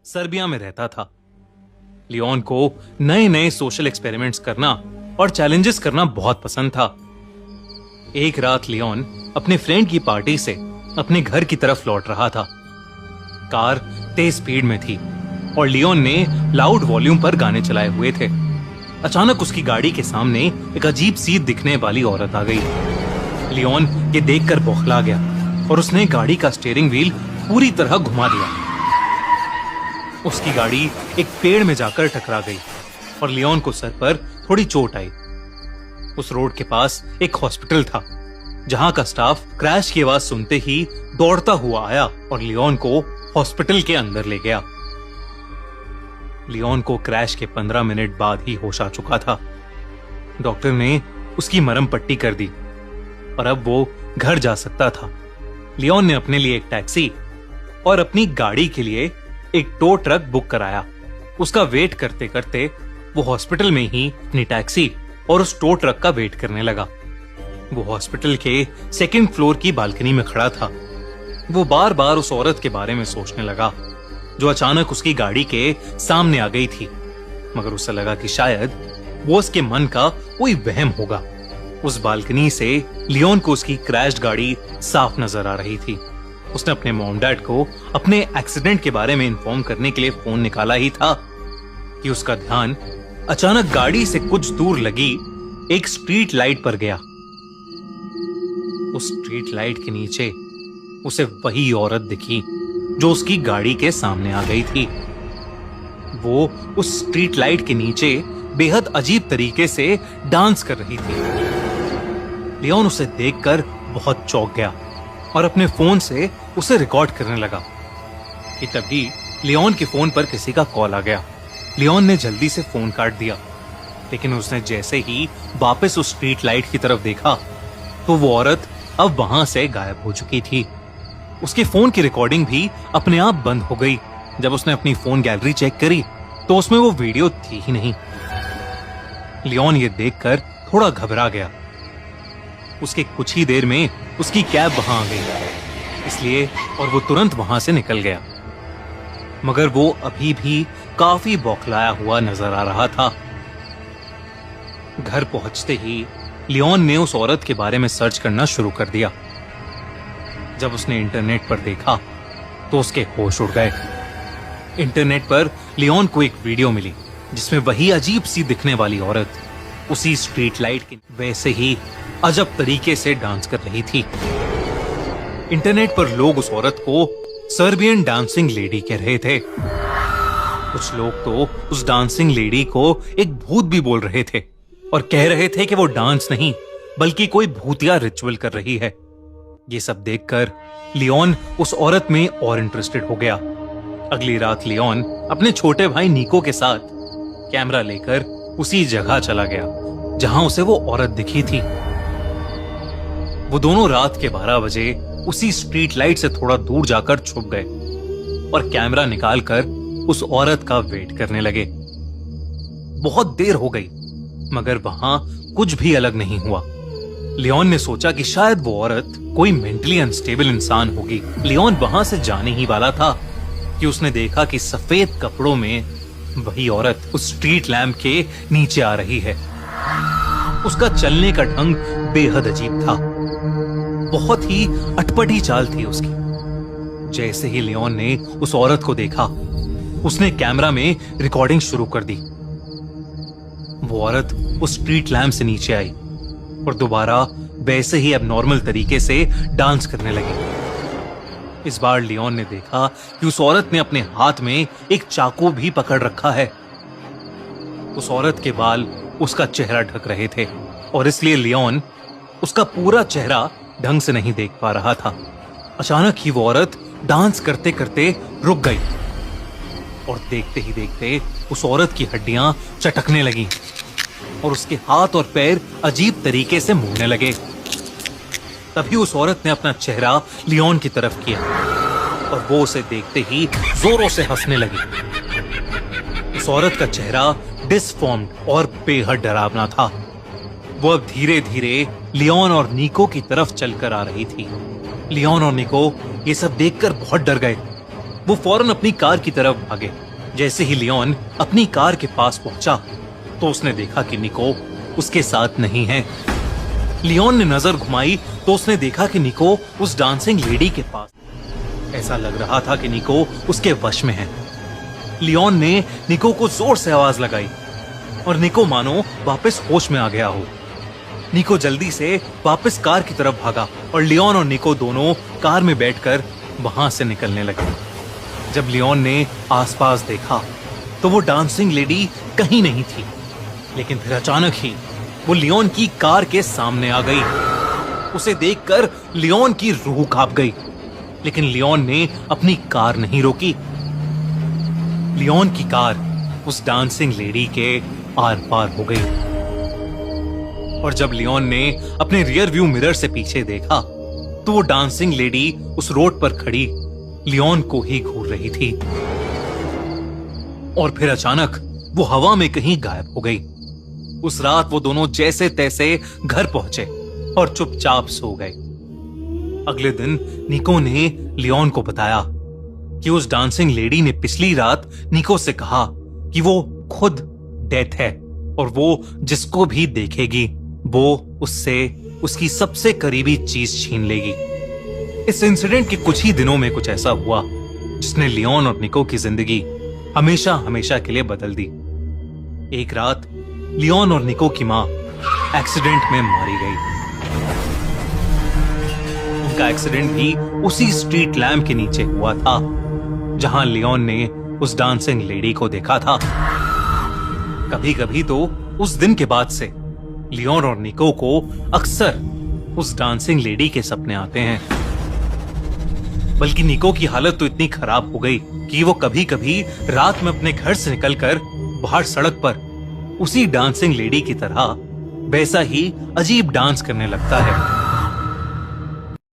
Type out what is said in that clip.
Serbia में रहता था। लियोन को नए नए सोशल एक्सपेरिमेंट्स करना और चैलेंजेस करना बहुत पसंद था। एक रात लियोन अपने फ्रेंड की पार्टी से अपने घर की तरफ लौट रहा था। कार तेज स्पीड में थी और लियोन ने लाउड वॉल्यूम पर गाने चलाए हुए थे। अचानक उसकी गाड़ी के सामने एक अजीब सी दिखने वाली औरत आ गई। लियोन ये देखकर बौखला गया और उसने गाड़ी का स्टीयरिंग व्हील पूरी तरह घुमा दिया। उसकी गाड़ी एक पेड़ में जाकर टकरा गई और लियोन को सर पर थोड़ी चोट आई। उस रोड के पास एक हॉस्पिटल था जहां का स्टाफ क्रैश की आवाज सुनते ही दौड़ता हुआ आया और लियोन को हॉस्पिटल के अंदर ले गया। लियोन को क्रैश के 15 मिनट बाद ही होश आ चुका था। डॉक्टर ने उसकी मरहम पट्टी कर दी और अब वो घर जा सकता था। लियोन ने अपने लिए एक टैक्सी और अपनी गाड़ी के लिए एक टो ट्रक बुक कराया। उसका वेट करते करते वो हॉस्पिटल में ही अपनी टैक्सी और उस टो ट्रक का वेट करने लगा। वो हॉस्पिटल के सेकंड फ्लोर की बालकनी में खड़ा था। वो बार बार उस औरत के बारे में सोचने लगा जो अचानक उसकी गाड़ी के सामने आ गई थी, मगर उसे लगा कि शायद वो उसके मन का कोई वहम होगा। उस बालकनी से लियोन को उसकी क्रैश्ड गाड़ी साफ नजर आ रही थी। उसने अपने मॉम डैड को अपने एक्सीडेंट के बारे में इन्फॉर्म करने के लिए फोन निकाला ही था कि उसका ध्यान अचानक गाड़ी से कुछ दूर लगी एक स्ट्रीट लाइट पर गया। उस स्ट्रीट लाइट के नीचे उसे वही औरत दिखी जो उसकी गाड़ी के सामने आ गई थी। वो उस स्ट्रीट लाइट के नीचे बेहद अजीब तरीके से डांस कर रही थी। लियोन उसे देखकर बहुत चौंक गया और अपने फोन से उसे रिकॉर्ड करने लगा कि तभी लियोन के फोन पर किसी का कॉल आ गया। लियोन ने जल्दी से फोन काट दिया, लेकिन उसने जैसे ही वापस उस स्ट्रीट लाइट की तरफ देखा तो वो औरत अब वहां से गायब हो चुकी थी। उसके फोन की रिकॉर्डिंग भी अपने आप बंद हो गई। जब उसने अपनी फोन गैलरी चेक करी तो उसमें वो वीडियो थी ही नहीं। लियोन ये देखकर थोड़ा घबरा गया। उसके कुछ ही देर में उसकी कैब वहां आ गई, इसलिए और वो तुरंत वहां से निकल गया। मगर वो अभी भी काफी बौखलाया हुआ नजर आ रहा था। घर पहुंचते ही लियोन ने उस औरत के बारे में सर्च करना शुरू कर दिया। जब उसने इंटरनेट पर देखा तो उसके होश उड़ गए। इंटरनेट पर लियोन को एक वीडियो मिली जिसमें वही अजीब सी दिखने वाली औरत उसी स्ट्रीट लाइट के वैसे ही अजब तरीके से डांस कर रही थी। इंटरनेट पर लोग उस औरत को सर्बियन डांसिंग लेडी कह रहे थे। कुछ लोग तो उस डांसिंग लेडी को एक भूत भी बोल रहे थे और कह रहे थे कि वो डांस नहीं बल्कि कोई भूतिया रिचुअल कर रही है। ये सब देखकर लियोन उस औरत में और इंटरेस्टेड हो गया। अगली रात लियोन अपने छोटे भाई निको के साथ कैमरा लेकर उसी जगह चला गया जहां उसे वो औरत दिखी थी। वो दोनों रात के 12 बजे उसी स्ट्रीट लाइट से थोड़ा दूर जाकर छुप गए और कैमरा निकालकर उस औरत का वेट करने लगे। बहुत देर हो गई मगर वहां कुछ भी अलग नहीं हुआ। लियोन ने सोचा कि शायद वो औरत कोई मेंटली अनस्टेबल इंसान होगी। लियोन वहां से जाने ही वाला था कि उसने देखा कि सफेद कपड़ों में वही औरत उस स्ट्रीट लैंप के नीचे आ रही है। उसका चलने का ढंग बेहद अजीब था। बहुत ही अटपटी चाल थी उसकी। जैसे ही लियोन ने उस औरत को देखा उसने कैमरा में रिकॉर्डिंग शुरू कर दी। वो औरत उस स्ट्रीट लैंप से नीचे आई और दोबारा वैसे ही एबनॉर्मल तरीके से डांस करने लगी। इस बार लियोन ने देखा कि उस औरत ने अपने हाथ में एक चाकू भी पकड़ रखा है। उस औरत के बाल उसका चेहरा ढक रहे थे और इसलिए लियोन उसका पूरा चेहरा ढंग से नहीं देख पा रहा था। अचानक ही वो औरत डांस करते करते रुक गई और देखते ही देखते उस औरत की हड्डियां चटकने लगीं और उसके हाथ और पैर अजीब तरीके से मुड़ने लगे। तभी उस औरत ने अपना चेहरा लियोन की तरफ किया और वो उसे देखते ही जोरों से हंसने लगी। उस औरत का चेहरा डिसफॉर्म्ड और बेहद डरावना था। वो अब धीरे धीरे लियोन और निको की तरफ चलकर आ रही थी। लियोन और निको ये सब देखकर बहुत डर गए। वो फौरन अपनी कार की तरफ भागे। जैसे ही लियोन अपनी कार के पास पहुंचा तो उसने देखा कि निको उसके साथ नहीं है। लियोन ने नजर घुमाई तो उसने देखा कि निको उस डांसिंग लेडी के पास। ऐसा लग रहा था कि निको उसके वश में है। लियोन ने निको को जोर से आवाज लगाई और निको मानो वापस होश में आ गया हो। निको जल्दी से वापस कार की तरफ भागा और लियोन और निको दोनों कार में बैठकर वहां से निकलने लगे। जब लियोन ने आसपास देखा तो वो डांसिंग लेडी कहीं नहीं थी, लेकिन फिर अचानक ही वो लियोन की कार के सामने आ गई। उसे देखकर लियोन की रूह कांप गई, लेकिन लियोन ने अपनी कार नहीं रोकी। लियोन की कार उस डांसिंग लेडी के आर पार हो गई और जब लियोन ने अपने रियर व्यू मिरर से पीछे देखा तो वो डांसिंग लेडी उस रोड पर खड़ी लियोन को ही घूर रही थी और फिर अचानक वो हवा में कहीं गायब हो गई। उस रात वो दोनों जैसे तैसे घर पहुंचे और चुपचाप सो गए। अगले दिन निको ने लियोन को बताया कि उस डांसिंग लेडी ने पिछली रात निको से कहा कि वो खुद डेथ है और वो जिसको भी देखेगी वो उससे उसकी सबसे करीबी चीज छीन लेगी। इस इंसिडेंट के कुछ ही दिनों में कुछ ऐसा हुआ जिसने लियोन और निको की जिंदगी हमेशा हमेशा के लिए बदल दी। एक रात लियोन और निको की मां एक्सीडेंट में मारी गई। उनका एक्सीडेंट भी उसी स्ट्रीट लैम्प के नीचे हुआ था जहां लियोन ने उस डांसिंग लेडी को देखा था। कभी कभी तो उस दिन के बाद से लियोन और निको को अक्सर उस डांसिंग लेडी के सपने आते हैं। बल्कि निको की हालत तो इतनी खराब हो गई कि वो कभी कभी रात में अपने घर से निकलकर बाहर सड़क पर उसी डांसिंग लेडी की तरह वैसा ही अजीब डांस करने लगता है।